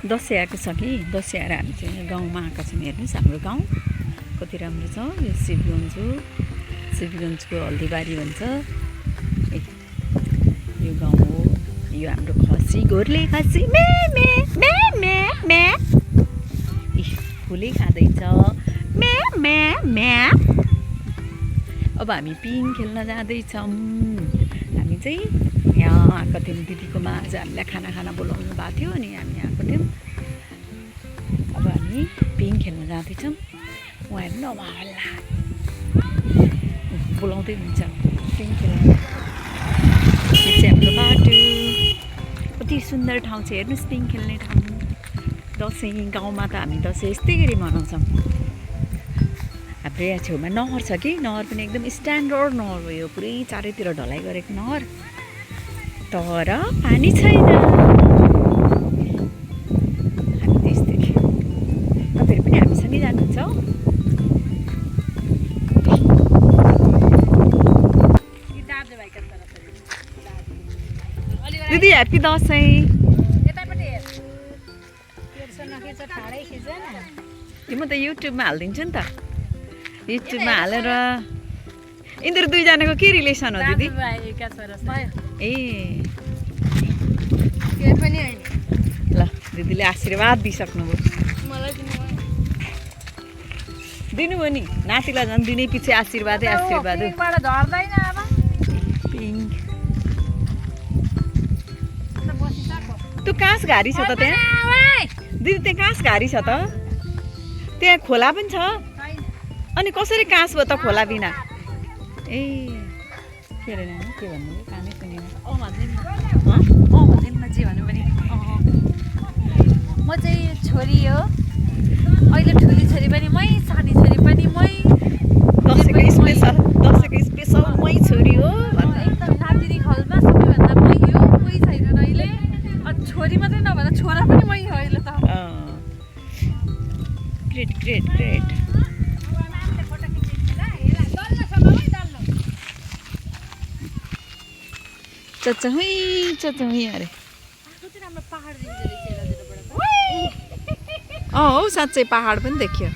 दसैँ आएको छ कि दसैँ आएर हामी चाहिँ गाउँमा आएका छौँ। हेर्नुहोस् हाम्रो गाउँ कति राम्रो छ। यो शिवगञ्जको हल्दीबारी भन्छ यो गाउँ हो। यो हाम्रो खसी गोर्ले खसी मे मे मे मे मे फुलै खाँदैछ मे मे मे। अब हामी पिङ खेल्न जाँदैछौँ। हामी चाहिँ यहाँ आएको थियौँ दिदीकोमा। आज हामीलाई खाना बोलाउनु भएको थियो अनि हामी आएको थियौँ। अब हामी पिङ खेल्न जाँदैछौँ। उहाँहरू न उहाँहरूलाई बोलाउँदै हुन्छ पिङ खेल्न। यो चाहिँ हाम्रो बाटो। कति सुन्दर ठाउँ छ हेर्नुहोस् पिङ खेल्ने ठाउँ। दसैँ गाउँमा त हामी दसैँ यस्तै गरी मनाउँछौँ। हाम्रो यहाँ छेउमा नहर छ कि नहर पनि एकदम स्ट्यान्डर्ड नहर हो। यो पुरै चारैतिर ढलाइ गरेको नहर तर पानी छैन। हामी त्यस्तै तपाईँहरू पनि हामीसँगै जानुहुन्छ। दिदी ह्याप्पी दसैँ। म त युट्युबमा हालिदिन्छु नि त। युट्युबमा हालेर यिनीहरू दुईजनाको के रिलेसन हो दिदी? ए ल दिदीले आशीर्वाद दिइसक्नुभयो। दिनुभयो नि नातिलाई झन् दिनै पछि आशीर्वादै आशीर्वाद हो। त्यो काँस घारी छ त त्यहाँ दिदी। त्यहाँ काँस घारी छ त त्यहाँ खोला पनि छ। अनि कसरी काँस भयो त खोला बिना? ए के अरे नानी के भन्नु कानै सुनेन। भन्दैन जे भन्नु पनि। म चाहिँ छोरी हो। अहिले ठुली छोरी पनि मै, सानी छोरी पनि मै। दसैँको स्पेसल मै छोरी हो। एकदम नातिनी खलमा सबैभन्दा मै हो। कोही छैन अहिले। छोरी मात्रै नभएर छोरा पनि मै हो अहिले त। Great great great. चचहुई अरे हौ साँच्चै पहाड पनि देखियो।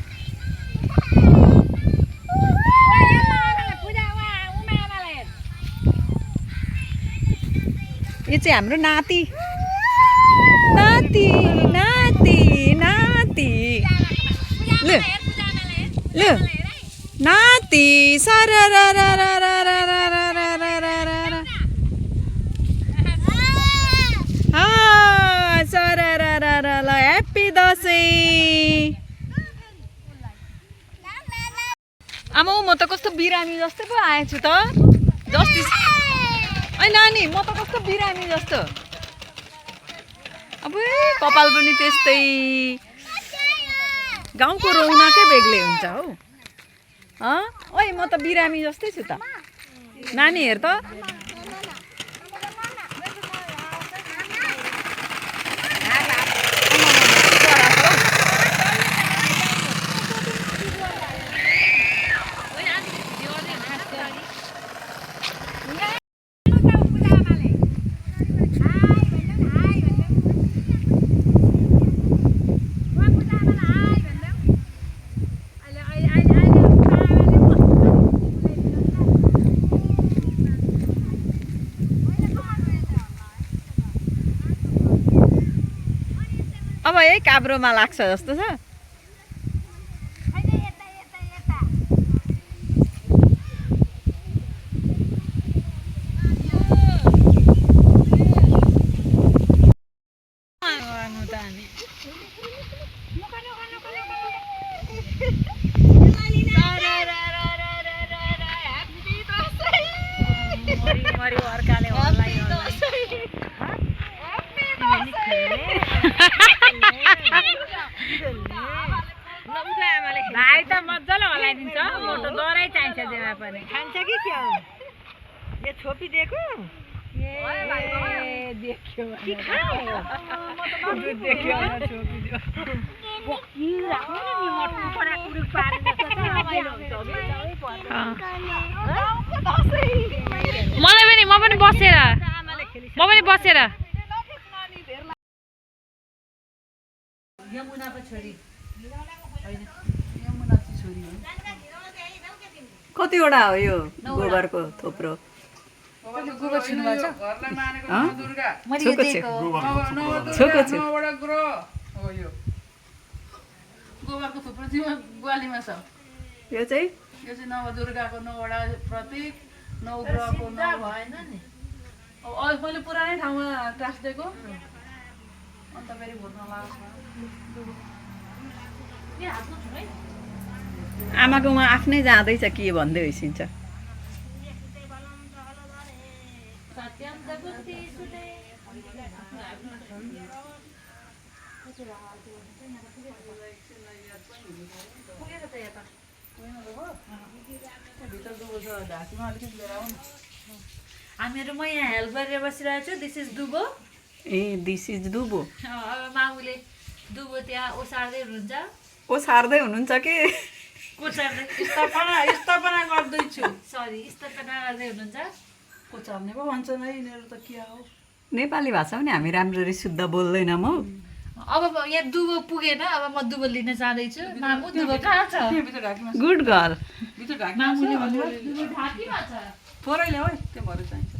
यो चाहिँ हाम्रो नाति नाति नाति नाति ल ल नाति ह्याप्पी दसैँ। आमा म त कस्तो बिरामी जस्तो पो आएछु त। जस्ती ऐ नानी म त कस्तो बिरामी जस्तो। अब कपाल पनि त्यस्तै। गाउँको रौनकै बेग्लै हुन्छ हौ। ओइ म त बिरामी जस्तै छु त। नानी हेर त। अब यही काब्रोमा लाग्छ जस्तो छ। भाइ त मजाले हलाइदिन्छ। मोटो दरै चाहिन्छ जेमा पनि। खान्छ कि क्या हो? यो छोपी दिएको? देखियो कि खायो? देखियो छोपी दियो। मलाई पनि म पनि बसेर यमुनाको छोरी होइन यमुनाको छोरी हो कतिवटा हो यो गोबरको थोप्रो गोबर छिर्नु भएको छ घरलाई मानेको नवदुर्गा मैले छोको यो छु। दिएको छोको छु। नववटा ग्रह हो यो गोबरको थुप्रो चाहिँ ग्वालीमा छ यो चाहिँ यो चाहिँ नवदुर्गाको 9वटा प्रतीक 9 ग्रहको 9 भएन नि अब मैले पुरानै ठाउँमा क्लास दिएको अन्त फेरि भुट्न लाग्छ यहाँ हातमा छु है आमाको उहाँ आफ्नै जाँदैछ के भन्दै होइसिन्छ सत्यम जगति सुने पुगेर त यता भित्र डुबो छ ढाकीमा अलिकति लिएर आउनु हामीहरू म यहाँ हेल्प गरेर बसिरहेको छु दिस इज दुबो ए दिस इज दुबो अब मामुले दुबो त्यहाँ ओसार्दै हुनुहुन्छ ओ सार्दै हुनुहुन्छ कि कोचार्दै स्थापना गर्दैछु सरी स्थापना गर्दै हुनुहुन्छ कोचार्ने पो भन्छन् है यिनीहरू त के हो नेपाली भाषा पनि हामी राम्ररी शुद्ध बोल्दैनौँ हौ अब यहाँ दुबो पुगेन अब म दुबो लिन जाँदैछु मामु दुबो कहाँ छ त्यहाँ भित्र ढाकीमा गुड गर्ल भित्र ढाकीमा मामुले छ भन्नुभयो अलिअलि। दुबो ढाकीमा छ थोरै ल्याऊ है त्यो भएर चाहिन्छ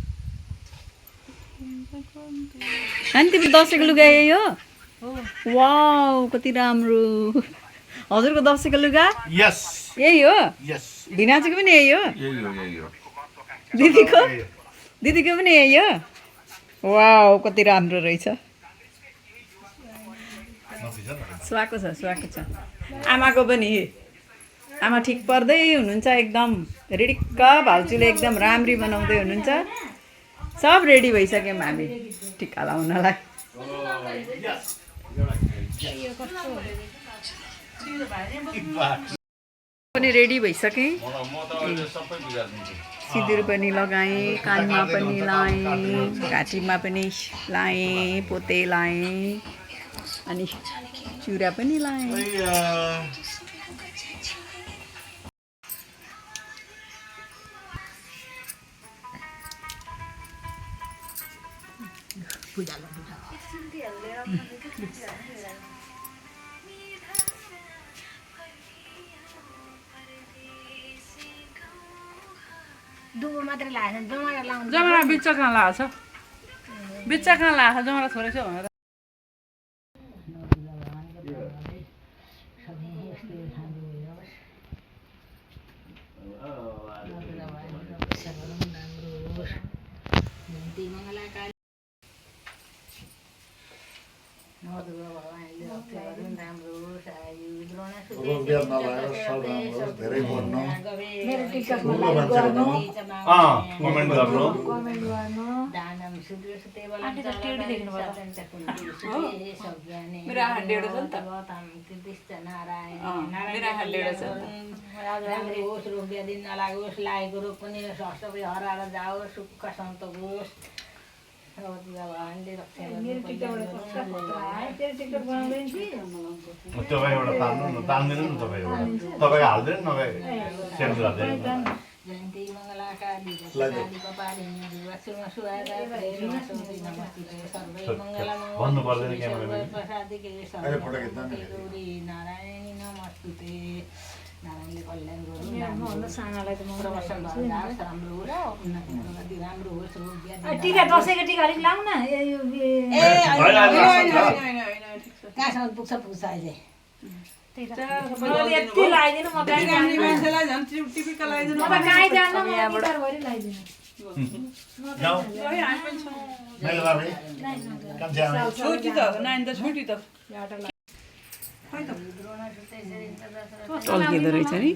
अनि तिम्रो दसैँको लुगा यही हो वाउ कति राम्रो हजुरको दसैँको लुगा यस यही हो यस भिनाजुको पनि यही हो यही हो दिदीको दिदीको पनि यही हो वाउ कति राम्रो रहेछ सुहाएको छ आमाको पनि आमा ठिक पर्दै हुनुहुन्छ एकदम रेडिक्क भाउजूले एकदम राम्री बनाउँदै हुनुहुन्छ सब रेडी भइसक्यौँ हामी टिका लाउनलाई पनि रेडी भइसकेँ सिन्दुर पनि लगाएँ कानमा पनि लाएँ घाँटीमा पनि लाएँ पोते लाएँ अनि चुरा पनि लाएँ दुबो मात्रै लागेको छ जमारा लाउनु जमारा बिच्चा कहाँ लाग्छ बिच्चा कहाँ लाग्छ जमारा थोरै छ भनेर रोजगार नलागोस् सब राम्रो होस् धेरै बोल्नु मेरो टिका ठुलो मान्छे बनाउनु कमेन्ट गर्नु मेरो आँखा डेढो छ नि त मेरो आँखा डेढो छ राम्रो होस् रोग व्याधि नलागोस् लागेको रोग पनि सबै हराएर जाओस् सुख सन्तोष होस् भगवान्ले रक्षा तपाईँबाट तान्नु न तान्दिनु नि तपाईँबाट तपाईँको हाल्दैन नभए सेन्स गर्दैन जयन्ती मङ्गलाकाली जगदाली कपालिनी दुर्वासुमा सुहागा प्रेमसोति नमस्ते सर्वै मङ्गलम भन्नु पर्दैन क्यामेरामा प्रसादिके अहिले फोटो खिच्दा नि। गौरी नारायणी नमस्ते नारायणले कल्याण गरौँ सानालाई त प्रवसन भएर जाओस् राम्रो होस् उन्नति प्रगति राम्रो होस् रोग व्याधि टिका दसैँको टिका अलिक लाउँ न कहाँसम्म पुग्छ अहिले यति लगाइदिनु म गाई गाउने मान्छेलाई झन् टिपिका लगाइदिनु म गाई जान्न म गिटार भरि लगाइदिनु जाऊ है, हामी पनि छौँ। मैले बाबे काम चाहिँ छोटी त नानी त छोटी त टल्किँदो रहेछ नि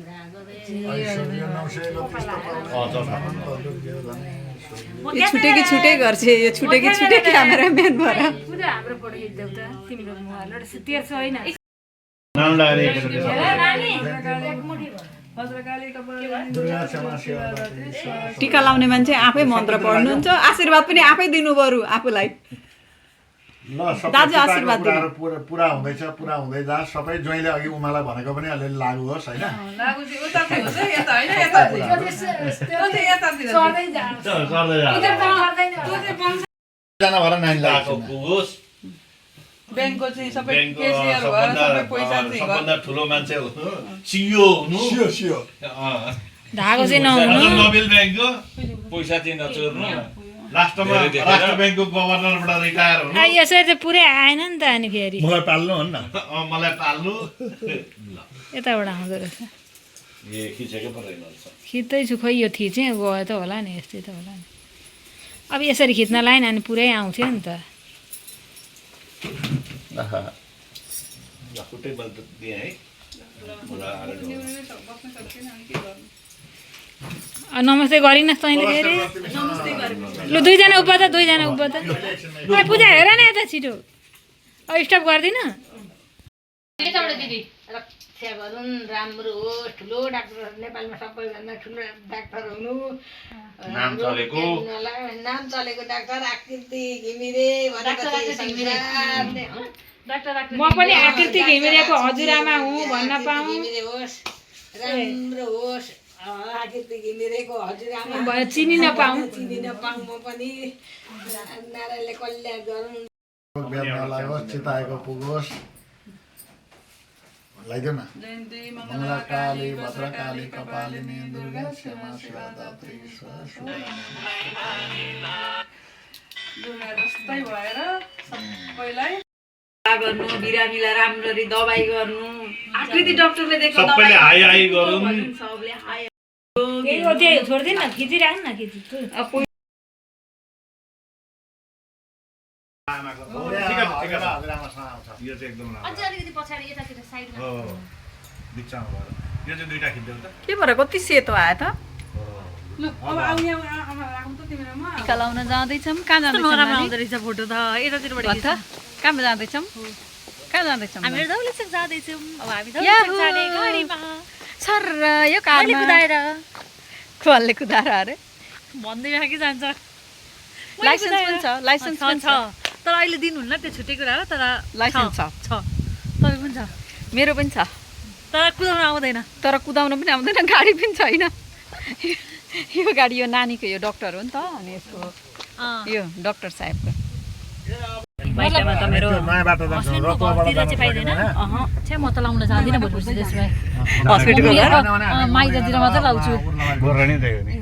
यो छुटे कि छुटै गर्छ यो छुटे कि छुटै क्यामेराम्यान भएर पुरा हाम्रो फोटो खिच्देऊ त तिम्रो मोबाइल तेर्छौ होइन नाम लगाएर नानी भद्रकाली दुर्गा क्षमा सेवा गर्दै स्वाहा। टिका लाउने मान्छे आफै मन्त्र पढ्नुहुन्छ आशीर्वाद पनि आफै दिनु बरु आफूलाई ल सबै दाजु आशीर्वाद कुराहरू पुरा हुँदैछ पुरा हुँदै जाओस् सबै ज्वाइँले अघि उमालाई भनेको पनि अलिअलि लागु होस् होइन लागु चाहिँ उतातिर होस् है यता होइन यतातिर त्यो चाहिँ यतातिर सर्दै जानु गर्दै त्यो चाहिँ जना भएर नानी आएको लाग्छ पुगोस् ब्याङ्कको चाहिँ सबै ब्याङ्कको केसियर भएर सबै पैसा चाहिँ सबभन्दा ठुलो मान्छे सिइओ हुनु सियो धागो चाहिँ नहुनु नोबेल ब्याङ्कको पैसा चाहिँ नचोर्नु लास्टमा राष्ट्र ब्याङ्कको गभर्नरबाट रिटायर हुनु यसरी चाहिँ पुरै आएन नि त अनि फेरि मलाई पाल्नु हो नि मलाई पाल्नु यताबाट आउँदो रहेछ ए खिचेकै परेन रहेछ खिच्दैछु खोइ यो थिचेँ गयो त होला नि यस्तै त होला नि अब यसरी खिच्न लाइन अनि पुरै आउँथ्यो नि त खुट्टै बल दिएँ है नमस्ते गरिनस् तैँले फेरि लु दुईजना उभ्यो त दुईजना उभ्यो त पूजा हेर न यता छिटो अब स्टप गर्दिन रक्षा गरून् राम्रो होस् ठुलो डाक्टर नेपालमा सबैभन्दा ठुलो डाक्टर हुनु नाम चलेको नाम चलेको डाक्टर आकृति घिमिरे म पनि आकृति घिमिरेको हजुरआमा हुँ भन्न पाऊँ घिमिरे होस् राम्रो होस् आकृति घिमिरेको हजुरआमा चिनी नपाऊँ चिनी नपाऊँ म पनि नारायणले कल्याण गरौँ चिताएको पुगोस् लगाइदेऊ न जयन्ती मङ्गला काली भद्रकाली कपालिनी दुर्गा क्षमा शिवा दात्री दुर्गा जस्तै भएर सबैलाई गर्नु बिरामीलाई राम्ररी दबाई गर्नु आकृति डाक्टरले देख्नु सबैले हाई हाई गरौँ सबले हाई त्यही छोड्दिन न खिचिराख्नु न खिची यो चाहिँ एकदम बिचमा भएर यो चाहिँ दुईटा खिच्देऊ त के भएर कति सेतो आयो त लु अब आउने आमा राख्नु त तिमीहरूमा टिका लाउन जाँदैछौँ कहाँ जाँदैछौँ आउँदो रहेछ फोटो त यतातिरबाट कहाँ जाँदैछौँ कहाँ जाँदैछौँ हामीहरू दौलतचोक जाँदैछौँ अब हामी याहू! दौलतचोक जाने गाडीमा सर यो कारमा कुदाएर खोलले कुदाएर अरे भन्दै कि जान्छ लाइसेन्स पनि छ लाइसेन्स पनि छ तर अहिले दिनुहुन्न त्यो छुट्टै कुरा हो तर लाइसेन्स छ तपाईँ पनि छ मेरो पनि छ तर कुदाउन आउँदैन तर कुदाउन पनि आउँदैन गाडी पनि छैन यो गाडी यो नानीको यो डाक्टर हो नि त अनि यसको यो डाक्टर साहेबको बाइकमा त मेरो नयाँ बाटो जान्छ रतुवाबाट जानु पाइँदैन छ्या म त लाउन जाँदिनँ भोलि त्यसो भए हस्पिटलको माइजतिर मात्रै लाउँछु गोर्रा नि त्यही हो नि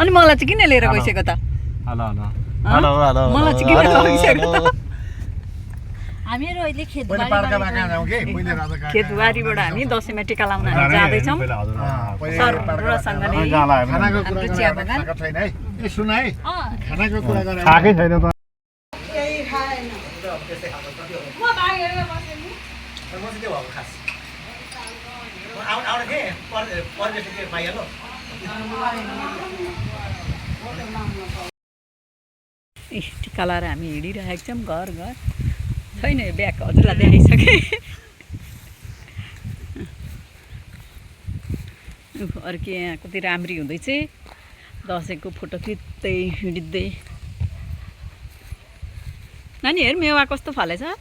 अनि मलाई चाहिँ किन लिएर गइसक्यो त हेलो हेलो हेलो मलाई चाहिँ किन लगिसक्यो त हामीहरू अहिले पहिले पार्कमा कहाँ जाउँ कि पहिले राजा खेतबारीबाट हामी दसैँमा टिका लाउन हामी जाँदैछौँ सरसँगले खानाको कुरा चिया बगान गरेर छैन है ए सुन है खानाको कुरा गरेर खाएकै छैन त टिका लाएर हामी हिँडिरहेको छौँ घर घर छैन यो ब्याग हजुरलाई देखाइसकेँ अर्को यहाँ कति राम्री हुँदैछ दसैँको फोटो खिच्दै हिँड्दै नानी हेर मेवा कस्तो फलेछ है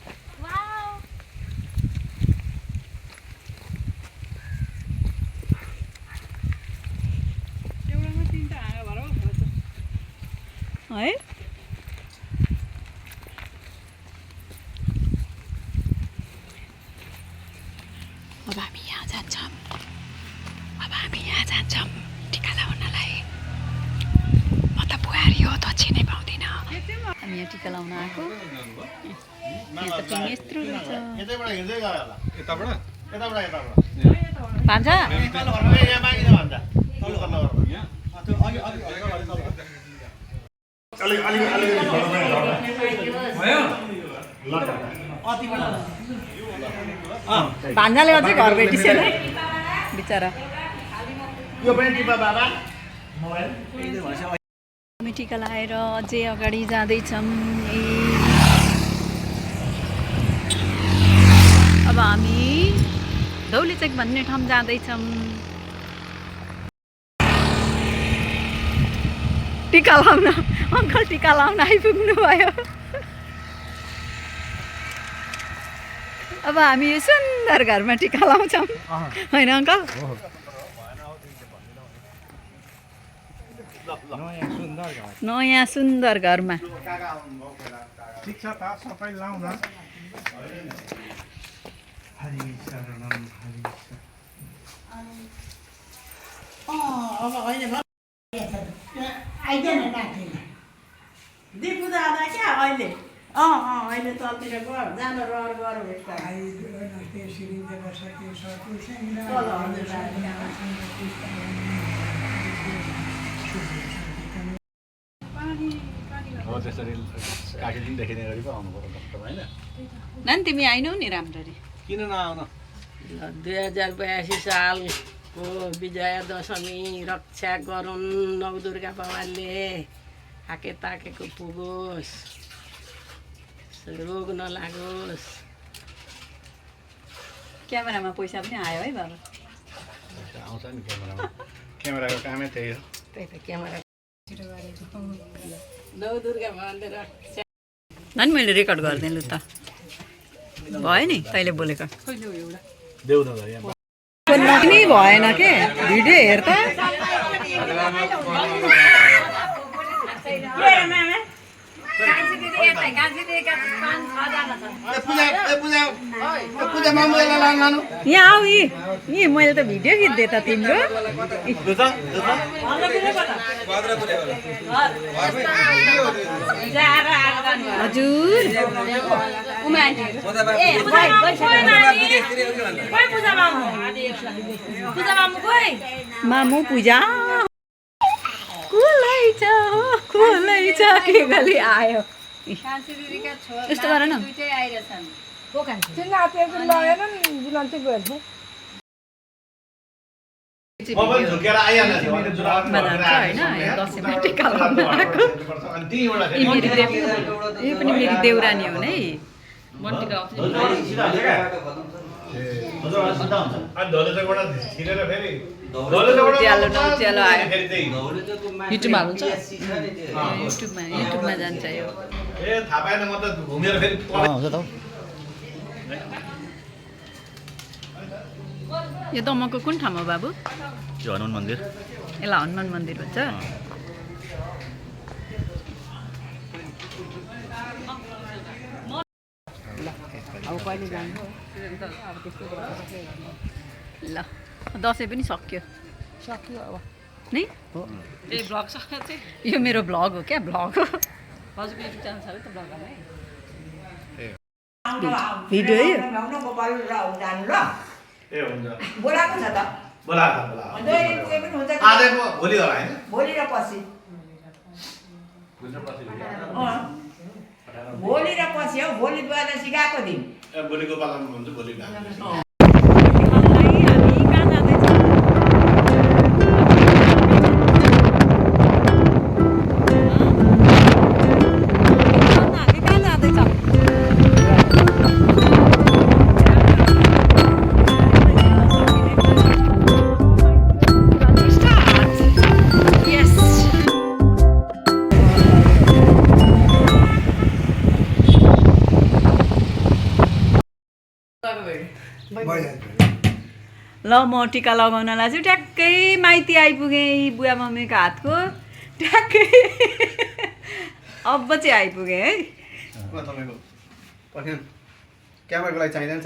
अब हामी यहाँ जान्छौँ टिका लाउनलाई म त बुहारी हो त चिनै पाउँदिनँ हामी यहाँ टिका लाउन आएको यहाँ त यत्रो रहेछ यतैबाट हिँड्दै गयो होला यताबाट यताबाट भान्जा यहाँ मागिन्छ भन्छ तल्लो गर्नु भान्जाले अझै घर भेटिसेन बिचरा यो पनि टिपा बाबा हामी टिका लगाएर अझै अगाडि जाँदैछौँ अब हामी धौलीचोक भन्ने ठाउँ जाँदैछौँ टिका लाउन अङ्कल टिका लाउन आइपुग्नु भयो अब हामी यो सुन्दर घरमा टिका लाउँछौँ होइन अङ्कल नयाँ सुन्दर घरमा ठिक छ त सबै लाउँ न हरि शरणम हरि अब होइन आइदेन नाति दिपु दादा क्या अहिले अहिले तलतिर गयो जानु रहर गरौँ एकपल्ट हो त्यसरी काकीले देखिने गरी पो आउनु पर्यो डक्टर होइन नानी तिमी आइनौ नि राम्ररी किन नआउन 2082 सालको विजया दशमी रक्षा गरून् नवदुर्गा बाबाले हाके ताकेको पुगोस् रोग नलागोस् क्यामेरामा पैसा पनि आयो है बाबा आउँछ नि क्यामेराको कामै त्यही हो त्यही त क्यामेरा नवदुर्गा बाबाले रक्षा नानी मैले रेकर्ड गरिदिएँ लु त भयो नि तैँले बोलेको देऊ न यहाँ नि भएन के भिडियो हेर त यहाँ आऊ यी मैले त भिडियो खिच्दै त तिम्रो हजुर मामु पूजा खुलै छ के गरी आयो यस्तो गर न म पनि झुकेर आइहाल्ने थिएँ होइन दसैँमा टिका लगाउन आएको यो पनि मेरी देउरानी हो नै उज्यालो नउज्यालो आयो युट्युबमा हाल्नुहुन्छ युट्युबमा जान्छ यो ए थाहा पाएन म त घुमेर फेरि यो दमकको कुन ठाउँमा बाबु त्यो हनुमान मन्दिर यसलाई हनुमान मन्दिर भन्छ अब कहिले जानु ल दसैँ पनि सक्यो अब नि यो मेरो भ्लग हो क्या भ्लग हो भिडियो है ए हुन्छ बोलाएको छ त आज भोलि होला होइन भोलि र पछि भोलि र पछि हौ भोलि द्वादशी गएको दिन भोलिको पालामा हुन्छ भोलि ल म टिका लगाउनलाई चाहिँ ट्याक्कै माइती आइपुगेँ बुवा मम्मीको हातको ट्याक्कै अब चाहिँ आइपुगेँ है क्यामेराको लागि चाहिँदैन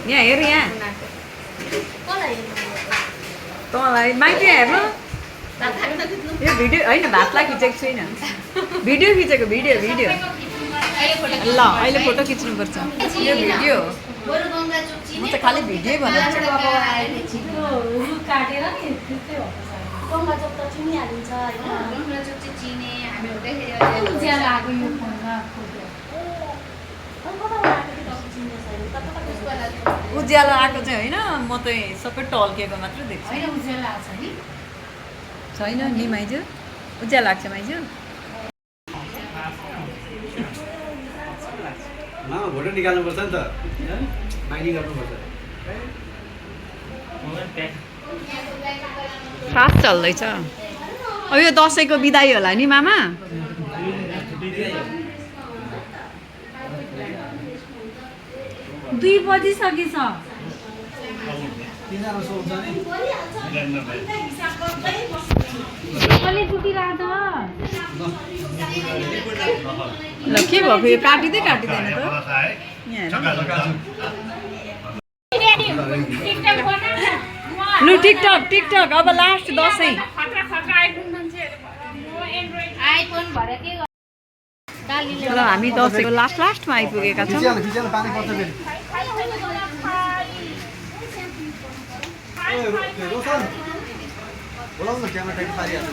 यहाँ हेर यहाँ तँलाई माइती हेर्नु यो भिडियो होइन भातलाई खिचेको छुइनँ भिडियो खिचेको भिडियो ल अहिले फोटो खिच्नुपर्छ यो भिडियो म त खालि भिडियो बनाउँछु उज्यालो आएको चाहिँ होइन म त सबै टल्केको मात्र देख्छु छैन नि माइजू उज्यालो लाग्छ माइजू भोटो निकाल्नुपर्छ नि त माइनिङ गर्नुपर्छ फास्ट चल्दैछ अब यो दसैँको बिदाई होला नि मामा 2 बजिसकेछ कसले कुटिरहेछ ल के भएको यो काटिँदैन त लु टिकटक टिकटक अब लास्ट दसैँ ल हामी दसैँको लास्टमा आइपुगेका छौँ पानी पर्छ फेरि रोशन बोलाउनु न क्यामेरा ट्याग पारिहाल्नु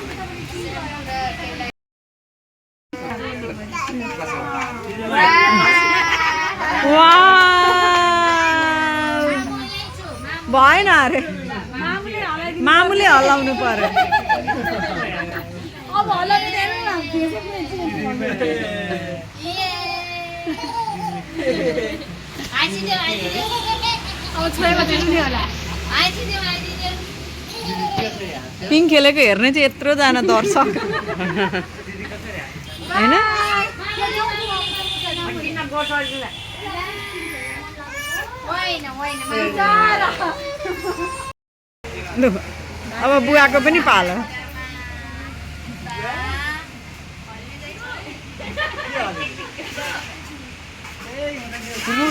भएन अरे मामुले हल्लाउनु पर्यो अब हल्लाउँदैन न पिङ खेलेको हेर्ने चाहिँ यत्रोजना दर्शक होइन लु अब बुवाको पनि पालो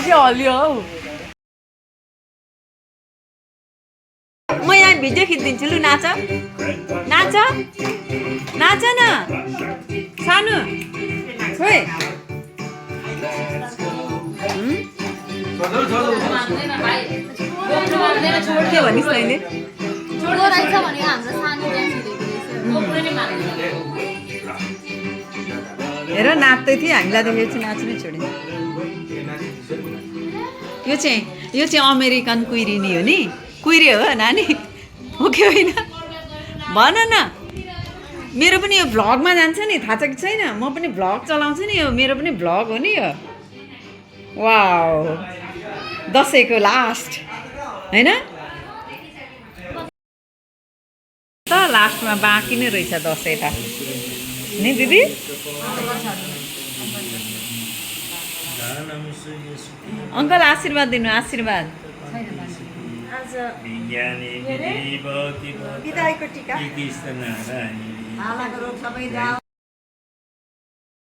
के हल्लियो हौ म यहाँ भिडियो खिचिदिन्छु लु नाच नाच नाच न सानो खोइ के भनिस् तैँले हेर नाच्दै थिएँ हामीलाई देखेपछि नाच्नै छोड्यो यो चाहिँ अमेरिकन कुइरिनी हो नि कुइरी हो नानी हो कि होइन भन न मेरो पनि यो भ्लगमा जान्छ नि थाहा छ कि छैन म पनि भ्लग चलाउँछु नि यो मेरो पनि भ्लग हो नि यो वाउ दसैँको लास्ट होइन त लास्टमा बाँकी नै रहेछ दसैँ त नि दिदी अङ्कल आशीर्वाद दिनु आशीर्वाद विज्ञानी विधि भौतिक बिदाईको टिका कृष्ण नारायणी हालाको रोग सबै जाओ